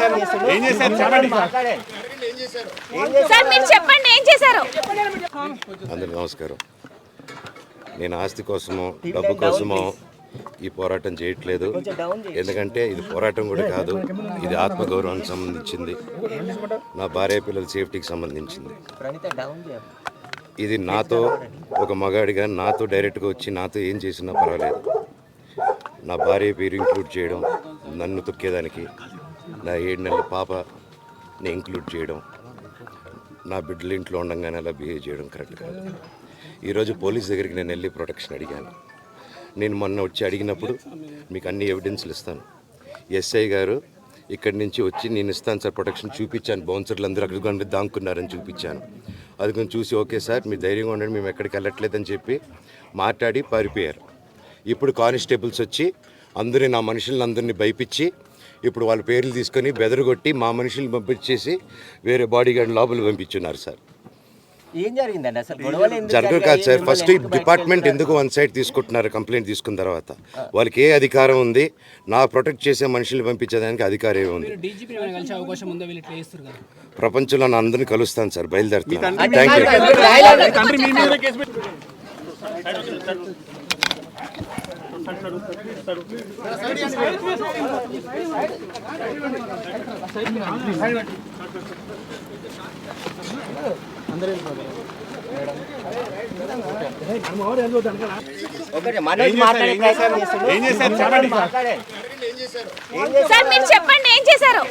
అందరికీ నమస్కారం. నేను ఆస్తి కోసమో డబ్బు కోసమో ఈ పోరాటం చేయట్లేదు. ఎందుకంటే ఇది పోరాటం కూడా కాదు, ఇది ఆత్మగౌరవానికి సంబంధించింది, నా భార్య పిల్లల సేఫ్టీకి సంబంధించింది. ఇది నాతో ఒక మగాడిగా నాతో డైరెక్ట్గా వచ్చి నాతో ఏం చేసినా పర్వాలేదు. నా భార్య పేరు ఇంక్లూడ్ చేయడం, నన్ను తొక్కేదానికి నా 7 నెలల పాపని ఇంక్లూడ్ చేయడం, నా బిడ్డలు ఇంట్లో ఉండగానే అలా బిహేవ్ చేయడం కరెక్ట్ కాదు. ఈరోజు పోలీస్ దగ్గరికి నేను వెళ్ళి ప్రొటెక్షన్ అడిగాను. నేను మొన్న వచ్చి అడిగినప్పుడు మీకు అన్ని ఎవిడెన్స్లు ఇస్తాను. ఎస్ఐ గారు ఇక్కడి నుంచి వచ్చి నేను ఇస్తాను సార్ ప్రొటెక్షన్ చూపించాను. బౌన్సర్లు అందరూ అక్కడికి దాక్కున్నారని చూపించాను. అది కొంచెం చూసి ఓకే సార్ మీరు ధైర్యంగా ఉండండి, మేము ఎక్కడికి వెళ్ళట్లేదని చెప్పి మాట్లాడి పారిపోయారు. ఇప్పుడు కానిస్టేబుల్స్ వచ్చి అందరినీ నా మనుషులందరినీ భయపించి ఇప్పుడు వాళ్ళ పేర్లు తీసుకొని బెదరగొట్టి మా మనుషులు పంపించేసి వేరే బాడీ గార్డ్ లోపల పంపించున్నారు సార్. ఏం జరిగిందండి అసలు? జరగదు కాదు సార్. ఫస్ట్ డిపార్ట్మెంట్ ఎందుకు వన్ సైడ్ తీసుకుంటున్నారు? కంప్లైంట్ తీసుకున్న తర్వాత వాళ్ళకి ఏ అధికారం ఉంది? నా ప్రొటెక్ట్ చేసే మనుషులు పంపించేదానికి అధికారం ఏముంది? ప్రపంచంలో నా అందరినీ కలుస్తాను సార్, బయలుదేరుతాను. థ్యాంక్ చెప్పండి ఏం చేశారు?